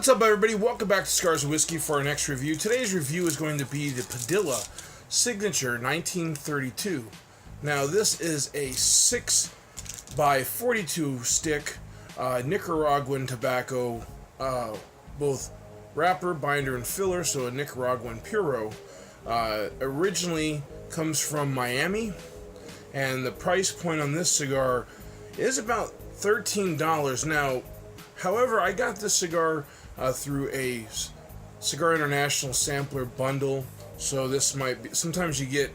What's up, everybody? Welcome back to Cigars and Whiskey for our next review. Today's review is going to be the Padilla Signature 1932. Now, this is a 6x42 stick Nicaraguan tobacco, both wrapper, binder, and filler, so a Nicaraguan Puro. Originally comes from Miami, and the price point on this cigar is about $13. Now, however, I got this cigar through a Cigars International sampler bundle, so this might be, sometimes you get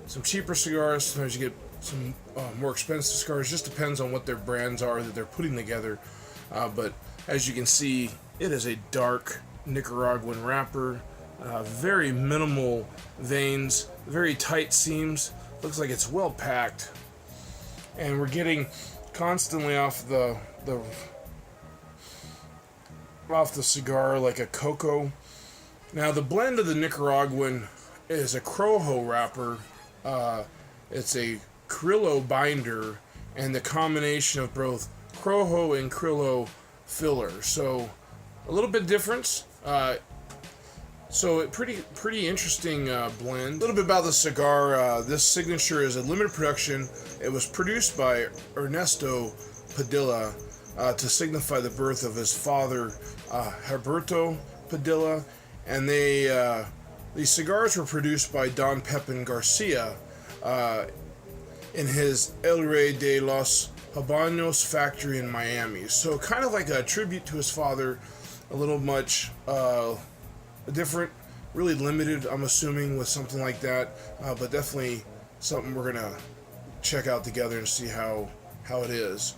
some cheaper cigars, sometimes you get some more expensive cigars, just depends on what their brands are that they're putting together, but as you can see, it is a dark Nicaraguan wrapper, very minimal veins, very tight seams, looks like it's well packed, and we're getting constantly off the cigar like a cocoa. Now, the blend of the Nicaraguan is a Crojo wrapper, it's a Criollo binder, and the combination of both Crojo and Criollo filler, so a little bit different. So a pretty interesting blend. A little bit about the cigar. This Signature is a limited production. It was produced by Ernesto Padilla to signify the birth of his father, Herberto Padilla, and these cigars were produced by Don Pepin Garcia in his El Rey de los Habanos factory in Miami. So kind of like a tribute to his father, a little much different, really limited, I'm assuming, with something like that, but definitely something we're gonna check out together and see how it is.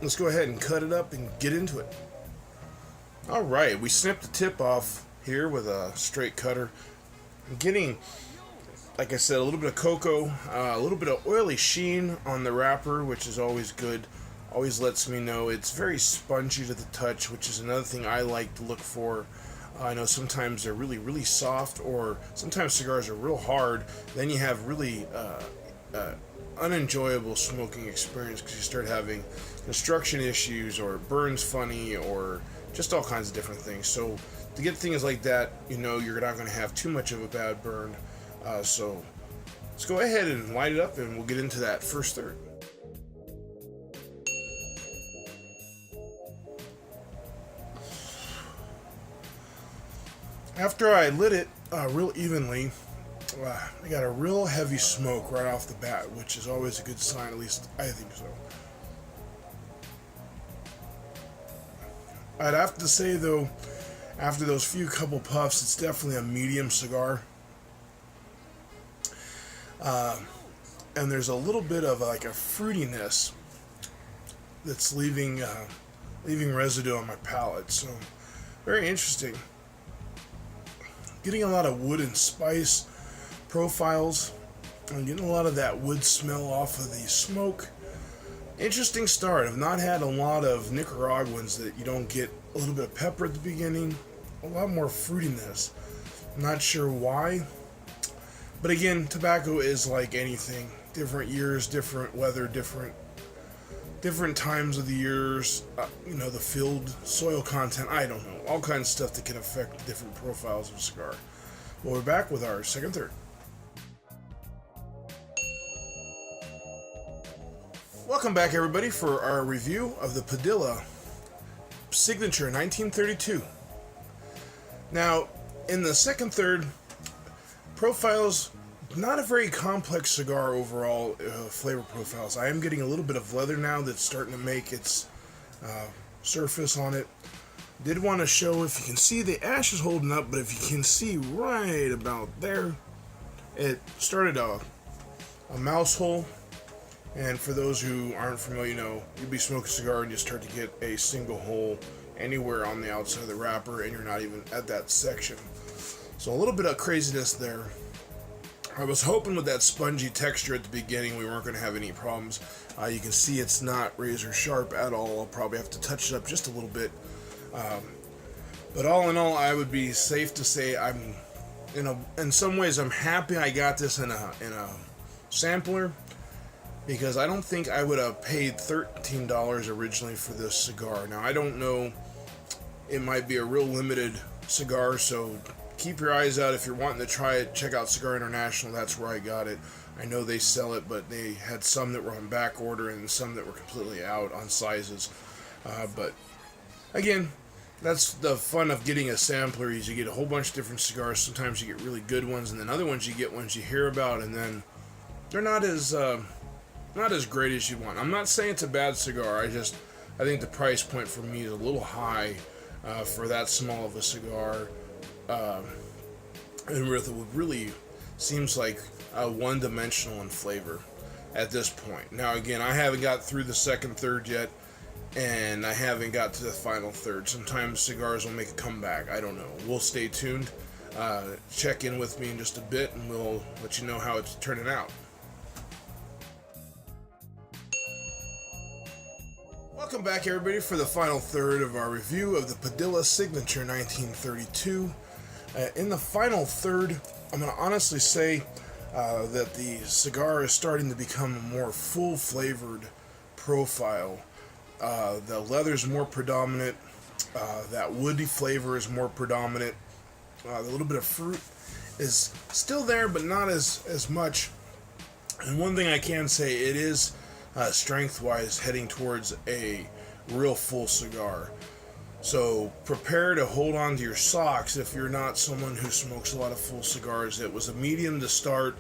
Let's go ahead and cut it up and get into it. Alright, we snipped the tip off here with a straight cutter. I'm getting, like I said, a little bit of cocoa, a little bit of oily sheen on the wrapper, which is always good. Always lets me know it's very spongy to the touch, which is another thing I like to look for. I know sometimes they're really soft, or sometimes cigars are real hard. Then you have really unenjoyable smoking experience because you start having construction issues, or it burns funny, or just all kinds of different things. So to get things like that, you know you're not going to have too much of a bad burn. So let's go ahead and light it up, and we'll get into that first third. After I lit it real evenly, I got a real heavy smoke right off the bat, which is always a good sign, at least I think so. I'd have to say, though, after those couple puffs, it's definitely a medium cigar. And there's a little bit of like a fruitiness that's leaving residue on my palate, so very interesting. Getting a lot of wood and spice profiles. I'm getting a lot of that wood smell off of the smoke. Interesting start. I've not had a lot of Nicaraguans that you don't get a little bit of pepper at the beginning. A lot more fruitiness. I'm not sure why. But again, tobacco is like anything. Different years, different weather, different times of the years, the field, soil content, I don't know. All kinds of stuff that can affect different profiles of a cigar. Well, we're back with our second third. Welcome back, everybody, for our review of the Padilla Signature 1932. Now, in the second third, profiles, not a very complex cigar overall, flavor profiles. I am getting a little bit of leather now that's starting to make its surface on it. Did want to show, if you can see, the ash is holding up, but if you can see right about there, it started a mouse hole. And for those who aren't familiar, you'd be smoking a cigar and you start to get a single hole anywhere on the outside of the wrapper, and you're not even at that section. So a little bit of craziness there. I was hoping with that spongy texture at the beginning we weren't going to have any problems. You can see it's not razor sharp at all. I'll probably have to touch it up just a little bit. But all in all, I would be safe to say I'm, in some ways, I'm happy I got this in a sampler, because I don't think I would have paid $13 originally for this cigar. Now, I don't know it might be a real limited cigar, so keep your eyes out if you're wanting to try it. Check out Cigar International. That's where I got it. I know they sell it, but they had some that were on back order and some that were completely out on sizes. But again, that's the fun of getting a sampler. Is you get a whole bunch of different cigars. Sometimes you get really good ones, and then other ones you get ones you hear about, and then they're not as great as you want. I'm not saying it's a bad cigar. I think the price point for me is a little high for that small of a cigar, and it really seems like one-dimensional in flavor at this point. Now, again, I haven't got through the second third yet, and I haven't got to the final third. Sometimes cigars will make a comeback. I don't know. We'll stay tuned. Check in with me in just a bit, and we'll let you know how it's turning out. Welcome back, everybody, for the final third of our review of the Padilla Signature 1932. In the final third, I'm going to honestly say that the cigar is starting to become a more full-flavored profile. The leather is more predominant. That woody flavor is more predominant. A little bit of fruit is still there, but not as much. And one thing I can say, it is strength-wise heading towards a real full cigar. So prepare to hold on to your socks if you're not someone who smokes a lot of full cigars. It was a medium to start,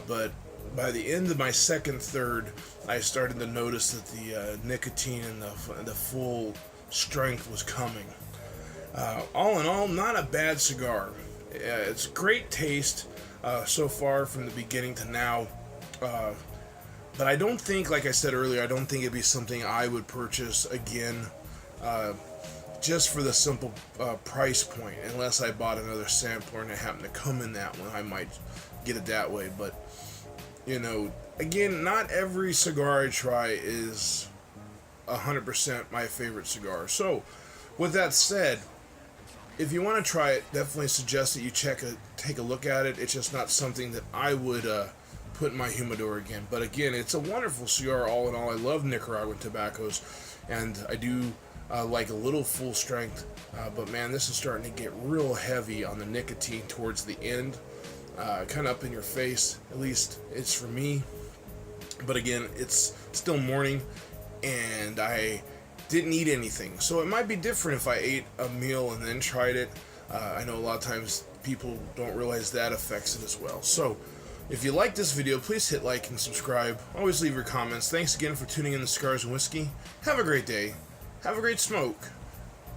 but by the end of my second third, I started to notice that the nicotine and the full strength was coming. All in all, not a bad cigar. It's great taste so far from the beginning to now. But I don't think, like I said earlier, I don't think it'd be something I would purchase again. Just for the simple price point, unless I bought another sampler and it happened to come in that one, I might get it that way. But, you know, again, not every cigar I try is 100% my favorite cigar. So, with that said, if you want to try it, definitely suggest that you take a look at it. It's just not something that I would put in my humidor again. But again, it's a wonderful cigar all in all. I love Nicaraguan tobaccos, and I do like a little full strength, but man, this is starting to get real heavy on the nicotine towards the end, kind of up in your face. At least it's for me. But again, it's still morning, and I didn't eat anything, so it might be different if I ate a meal and then tried it. I know a lot of times people don't realize that affects it as well. So if you like this video, please hit like and subscribe. Always leave your comments. Thanks again for tuning in to Cigars and Whiskey. Have a great day. Have a great smoke,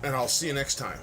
and I'll see you next time.